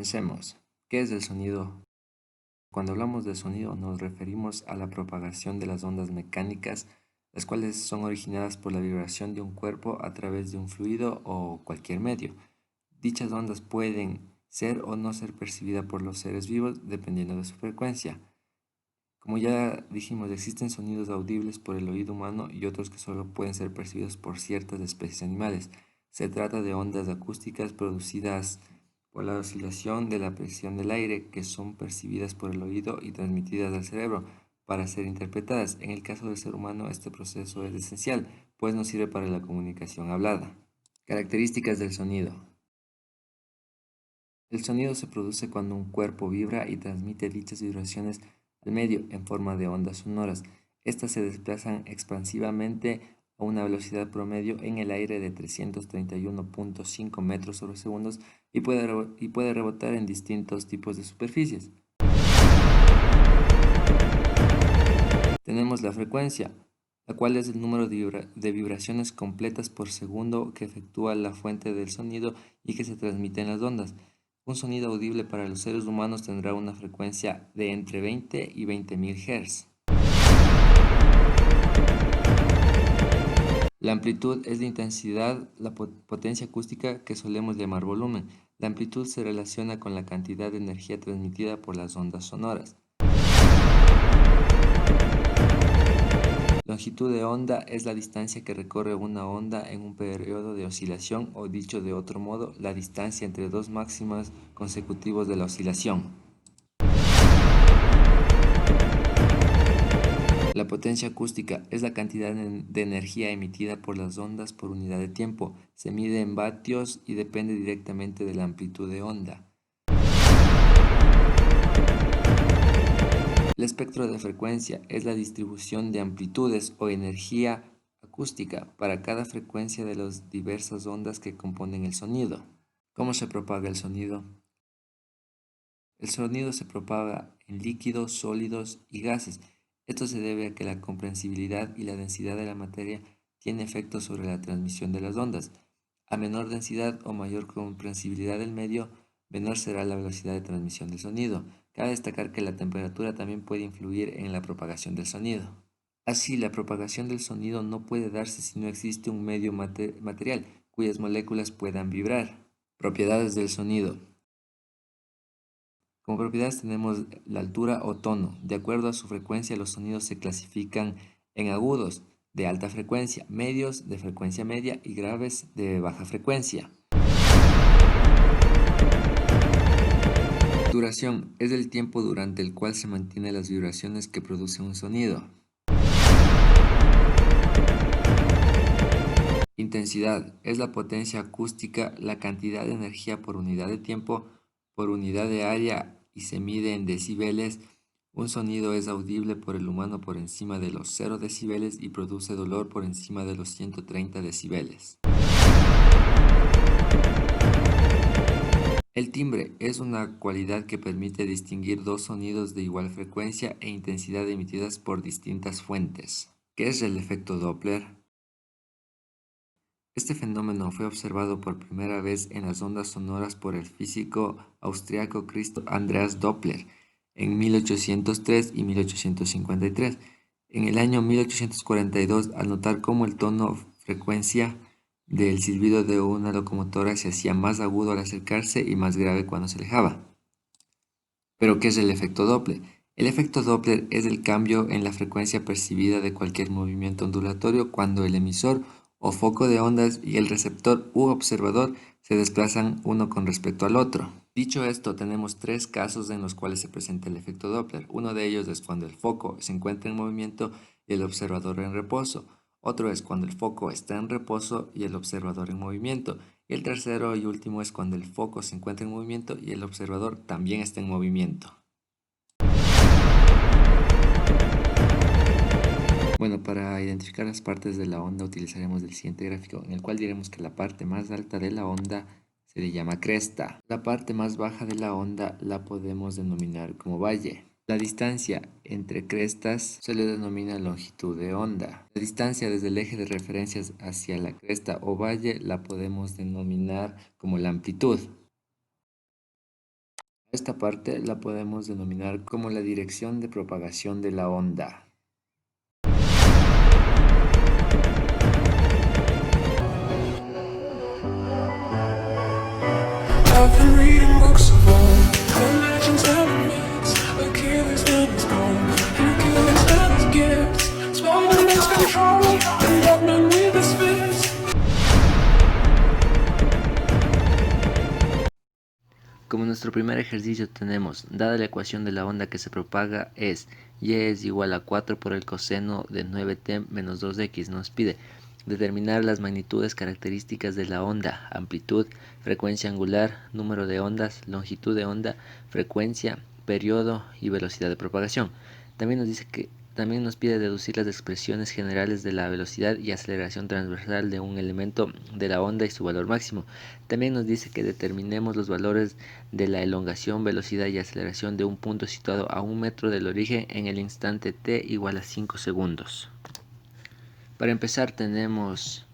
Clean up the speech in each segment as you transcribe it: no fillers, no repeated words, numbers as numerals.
Comencemos. ¿Qué es el sonido? Cuando hablamos de sonido nos referimos a la propagación de las ondas mecánicas, las cuales son originadas por la vibración de un cuerpo a través de un fluido o cualquier medio. Dichas ondas pueden ser o no ser percibidas por los seres vivos dependiendo de su frecuencia. Como ya dijimos, existen sonidos audibles por el oído humano y otros que solo pueden ser percibidos por ciertas especies animales. Se trata de ondas acústicas producidas por la oscilación de la presión del aire que son percibidas por el oído y transmitidas al cerebro para ser interpretadas. En el caso del ser humano, este proceso es esencial, pues nos sirve para la comunicación hablada. Características del sonido. El sonido se produce cuando un cuerpo vibra y transmite dichas vibraciones al medio en forma de ondas sonoras. Estas se desplazan expansivamente a una velocidad promedio en el aire de 331.5 metros sobre segundos y puede rebotar en distintos tipos de superficies. Tenemos la frecuencia, la cual es el número de vibraciones completas por segundo que efectúa la fuente del sonido y que se transmite en las ondas. Un sonido audible para los seres humanos tendrá una frecuencia de entre 20 y 20.000 Hz. La amplitud es la intensidad, la potencia acústica que solemos llamar volumen. La amplitud se relaciona con la cantidad de energía transmitida por las ondas sonoras. Longitud de onda es la distancia que recorre una onda en un periodo de oscilación, o dicho de otro modo, la distancia entre dos máximas consecutivos de la oscilación. La potencia acústica es la cantidad de energía emitida por las ondas por unidad de tiempo. Se mide en vatios y depende directamente de la amplitud de onda. El espectro de frecuencia es la distribución de amplitudes o energía acústica para cada frecuencia de las diversas ondas que componen el sonido. ¿Cómo se propaga el sonido? El sonido se propaga en líquidos, sólidos y gases. Esto se debe a que la comprensibilidad y la densidad de la materia tiene efecto sobre la transmisión de las ondas. A menor densidad o mayor comprensibilidad del medio, menor será la velocidad de transmisión del sonido. Cabe destacar que la temperatura también puede influir en la propagación del sonido. Así, la propagación del sonido no puede darse si no existe un medio material cuyas moléculas puedan vibrar. Propiedades del sonido. Como propiedades tenemos la altura o tono. De acuerdo a su frecuencia, los sonidos se clasifican en agudos, de alta frecuencia, medios, de frecuencia media y graves, de baja frecuencia. Duración es el tiempo durante el cual se mantienen las vibraciones que produce un sonido. Intensidad es la potencia acústica, la cantidad de energía por unidad de tiempo, por unidad de área y se mide en decibeles. Un sonido es audible por el humano por encima de los 0 decibeles y produce dolor por encima de los 130 decibeles. El timbre es una cualidad que permite distinguir dos sonidos de igual frecuencia e intensidad emitidas por distintas fuentes. ¿Qué es el efecto Doppler? Este fenómeno fue observado por primera vez en las ondas sonoras por el físico austriaco Christoph Andreas Doppler en 1803 y 1853. En el año 1842, al notar cómo el tono frecuencia del silbido de una locomotora se hacía más agudo al acercarse y más grave cuando se alejaba. ¿Pero qué es el efecto Doppler? El efecto Doppler es el cambio en la frecuencia percibida de cualquier movimiento ondulatorio cuando el emisor o foco de ondas y el receptor u observador se desplazan uno con respecto al otro. Dicho esto, tenemos tres casos en los cuales se presenta el efecto Doppler. Uno de ellos es cuando el foco se encuentra en movimiento y el observador en reposo. Otro es cuando el foco está en reposo y el observador en movimiento. Y el tercero y último es cuando el foco se encuentra en movimiento y el observador también está en movimiento. Bueno, para identificar las partes de la onda utilizaremos el siguiente gráfico, en el cual diremos que la parte más alta de la onda se le llama cresta. La parte más baja de la onda la podemos denominar como valle. La distancia entre crestas se le denomina longitud de onda. La distancia desde el eje de referencias hacia la cresta o valle la podemos denominar como la amplitud. Esta parte la podemos denominar como la dirección de propagación de la onda. I've been reading books of old, the legends and the myths, Achilles and his gold, Hercules and his gifts, Spider-Man's control, and Batman with his fists. Como nuestro primer ejercicio tenemos, dada la ecuación de la onda que se propaga es y es igual a 4 por el coseno de 9t menos 2x, nos pide determinar las magnitudes características de la onda, amplitud, frecuencia angular, número de ondas, longitud de onda, frecuencia, periodo y velocidad de propagación. También nos pide deducir las expresiones generales de la velocidad y aceleración transversal de un elemento de la onda y su valor máximo. También nos dice que determinemos los valores de la elongación, velocidad y aceleración de un punto situado a 1 metro del origen en el instante t igual a 5 segundos. Para empezar tenemos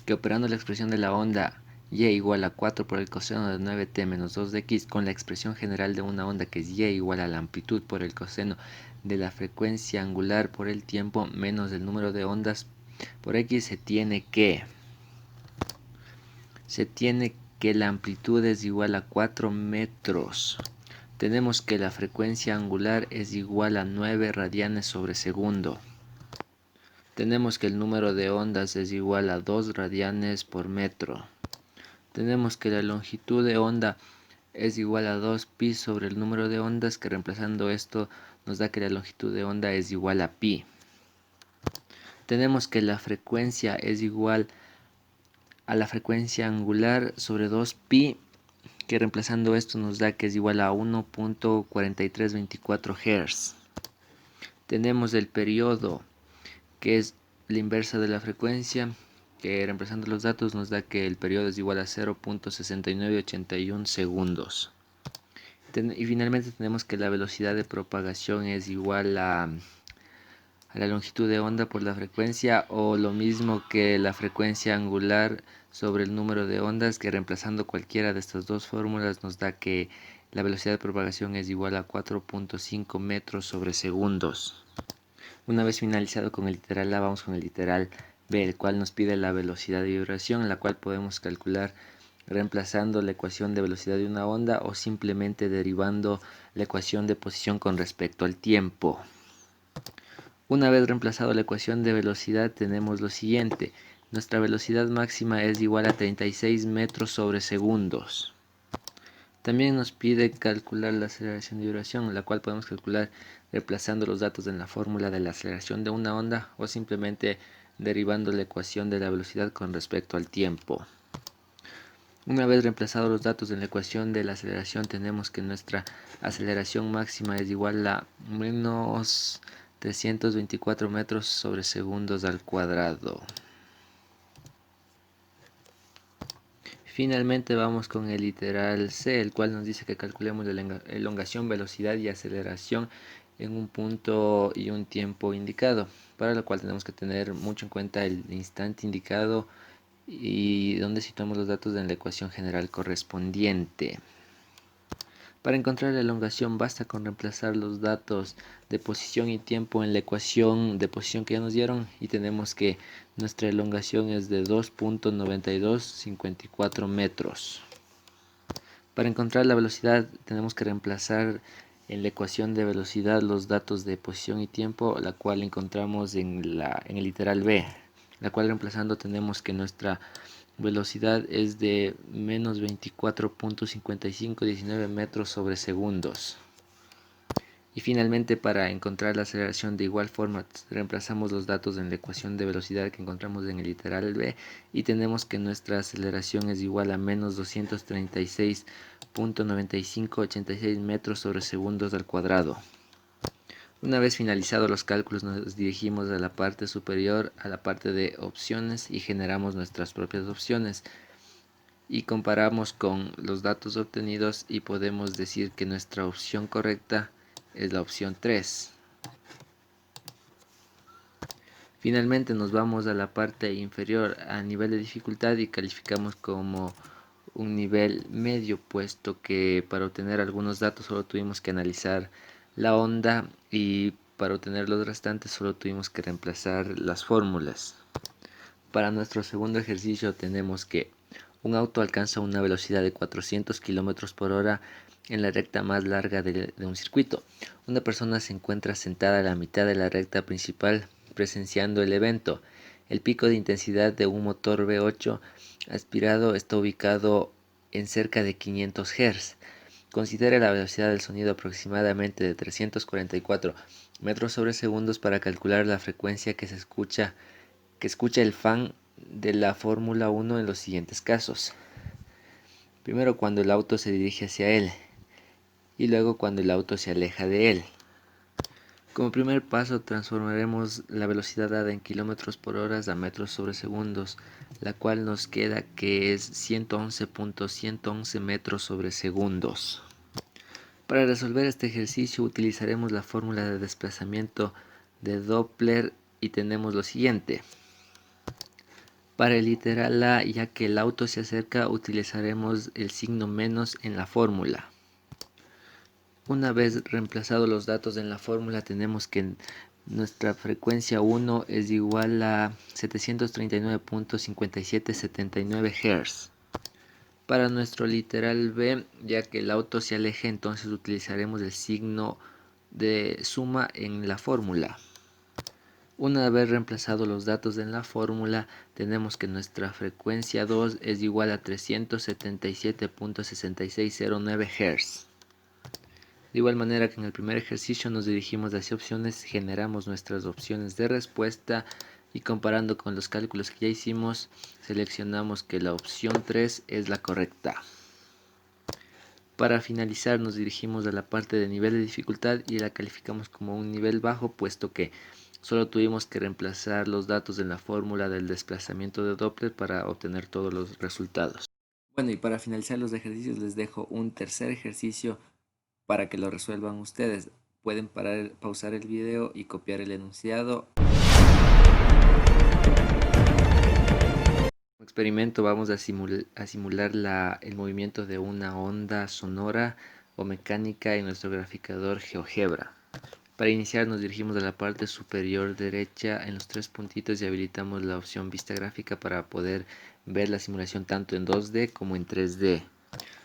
que operando la expresión de la onda y igual a 4 por el coseno de 9t menos 2x con la expresión general de una onda que es y igual a la amplitud por el coseno de la frecuencia angular por el tiempo menos el número de ondas por x, se tiene que la amplitud es igual a 4 metros. Tenemos que la frecuencia angular es igual a 9 radianes sobre segundo. Tenemos que el número de ondas es igual a 2 radianes por metro. Tenemos que la longitud de onda es igual a 2pi sobre el número de ondas, que reemplazando esto nos da que la longitud de onda es igual a pi. Tenemos que la frecuencia es igual a la frecuencia angular sobre 2pi, que reemplazando esto nos da que es igual a 1.4324 Hz. Tenemos el periodo, que es la inversa de la frecuencia, que reemplazando los datos nos da que el periodo es igual a 0.6981 segundos. Y finalmente tenemos que la velocidad de propagación es igual a la longitud de onda por la frecuencia, o lo mismo que la frecuencia angular sobre el número de ondas, que reemplazando cualquiera de estas dos fórmulas nos da que la velocidad de propagación es igual a 4.5 metros sobre segundos. Una vez finalizado con el literal A, vamos con el literal B, el cual nos pide la velocidad de vibración, la cual podemos calcular reemplazando la ecuación de velocidad de una onda o simplemente derivando la ecuación de posición con respecto al tiempo. Una vez reemplazado la ecuación de velocidad tenemos lo siguiente: nuestra velocidad máxima es igual a 36 metros sobre segundos. También nos pide calcular la aceleración de vibración, la cual podemos calcular reemplazando los datos en la fórmula de la aceleración de una onda o simplemente derivando la ecuación de la velocidad con respecto al tiempo. Una vez reemplazados los datos en la ecuación de la aceleración, tenemos que nuestra aceleración máxima es igual a menos 324 metros sobre segundos al cuadrado. Finalmente vamos con el literal C, el cual nos dice que calculemos la elongación, velocidad y aceleración en un punto y un tiempo indicado, para lo cual tenemos que tener mucho en cuenta el instante indicado y donde situamos los datos en la ecuación general correspondiente. Para encontrar la elongación basta con reemplazar los datos de posición y tiempo en la ecuación de posición que ya nos dieron, y tenemos que nuestra elongación es de 2.9254 metros. Para encontrar la velocidad tenemos que reemplazar en la ecuación de velocidad los datos de posición y tiempo, la cual encontramos en el literal B, la cual reemplazando tenemos que nuestra velocidad es de menos 24.5519 metros sobre segundos. Y finalmente, para encontrar la aceleración de igual forma reemplazamos los datos en la ecuación de velocidad que encontramos en el literal B y tenemos que nuestra aceleración es igual a menos 236.9586 metros sobre segundos al cuadrado. Una vez finalizados los cálculos nos dirigimos a la parte superior, a la parte de opciones, y generamos nuestras propias opciones y comparamos con los datos obtenidos y podemos decir que nuestra opción correcta es la opción 3. Finalmente nos vamos a la parte inferior a nivel de dificultad y calificamos como un nivel medio, puesto que para obtener algunos datos solo tuvimos que analizar la onda y para obtener los restantes solo tuvimos que reemplazar las fórmulas. Para nuestro segundo ejercicio tenemos que un auto alcanza una velocidad de 400 km por hora en la recta más larga de un circuito. Una persona se encuentra sentada a la mitad de la recta principal presenciando el evento. El pico de intensidad de un motor V8 aspirado está ubicado en cerca de 500 Hz. Considere la velocidad del sonido aproximadamente de 344 metros sobre segundos para calcular la frecuencia que escucha el fan de la Fórmula 1 en los siguientes casos. Primero, cuando el auto se dirige hacia él, y luego cuando el auto se aleja de él. Como primer paso, transformaremos la velocidad dada en kilómetros por hora a metros sobre segundos, la cual nos queda que es 111.111 metros sobre segundos. Para resolver este ejercicio utilizaremos la fórmula de desplazamiento de Doppler y tenemos lo siguiente. Para el literal A, ya que el auto se acerca, utilizaremos el signo menos en la fórmula. Una vez reemplazados los datos en la fórmula, tenemos que nuestra frecuencia 1 es igual a 739.5779 Hz. Para nuestro literal B, ya que el auto se aleje, entonces utilizaremos el signo de suma en la fórmula. Una vez reemplazados los datos en la fórmula, tenemos que nuestra frecuencia 2 es igual a 377.6609 Hz. De igual manera que en el primer ejercicio nos dirigimos hacia opciones, generamos nuestras opciones de respuesta y comparando con los cálculos que ya hicimos, seleccionamos que la opción 3 es la correcta. Para finalizar nos dirigimos a la parte de nivel de dificultad y la calificamos como un nivel bajo, puesto que solo tuvimos que reemplazar los datos en la fórmula del desplazamiento de Doppler para obtener todos los resultados. Bueno, y para finalizar los ejercicios les dejo un tercer ejercicio para que lo resuelvan ustedes. Pueden pausar el video y copiar el enunciado. Como experimento vamos a simular el movimiento de una onda sonora o mecánica en nuestro graficador GeoGebra. Para iniciar nos dirigimos a la parte superior derecha en los tres puntitos y habilitamos la opción vista gráfica para poder ver la simulación tanto en 2D como en 3D.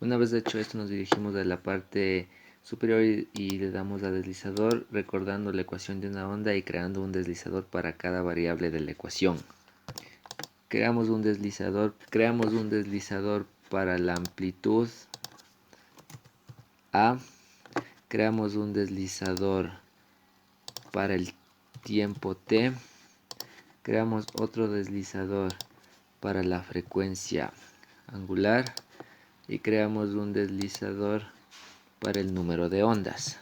Una vez hecho esto nos dirigimos a la parte superior y le damos a deslizador, recordando la ecuación de una onda y creando un deslizador para cada variable de la ecuación. Creamos un deslizador para la amplitud A, creamos un deslizador para el tiempo T, creamos otro deslizador para la frecuencia angular y creamos un deslizador para el número de ondas.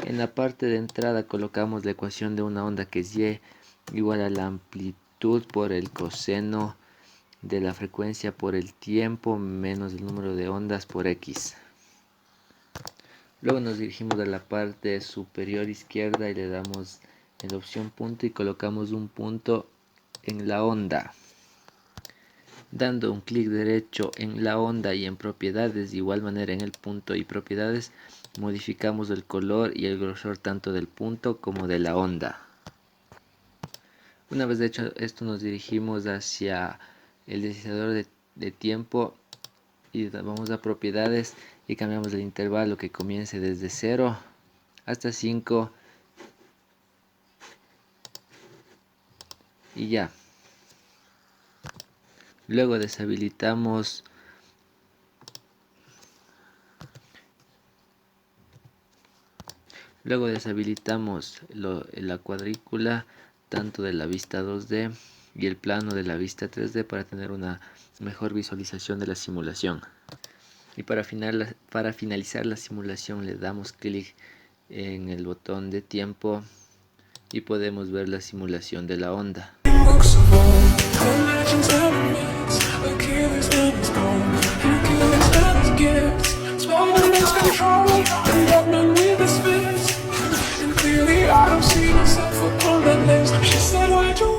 En la parte de entrada colocamos la ecuación de una onda que es Y igual a la amplitud por el coseno de la frecuencia por el tiempo menos el número de ondas por X. Luego nos dirigimos a la parte superior izquierda y le damos en la opción punto y colocamos un punto en la onda. Dando un clic derecho en la onda y en propiedades, de igual manera en el punto y propiedades, modificamos el color y el grosor tanto del punto como de la onda. Una vez hecho esto nos dirigimos hacia el deslizador de tiempo y vamos a propiedades y cambiamos el intervalo que comience desde 0 hasta 5 y ya. Luego deshabilitamos la cuadrícula tanto de la vista 2D y el plano de la vista 3D para tener una mejor visualización de la simulación. Y para finalizar la simulación le damos clic en el botón de tiempo y podemos ver la simulación de la onda. I don't see myself upon that list. She said, why do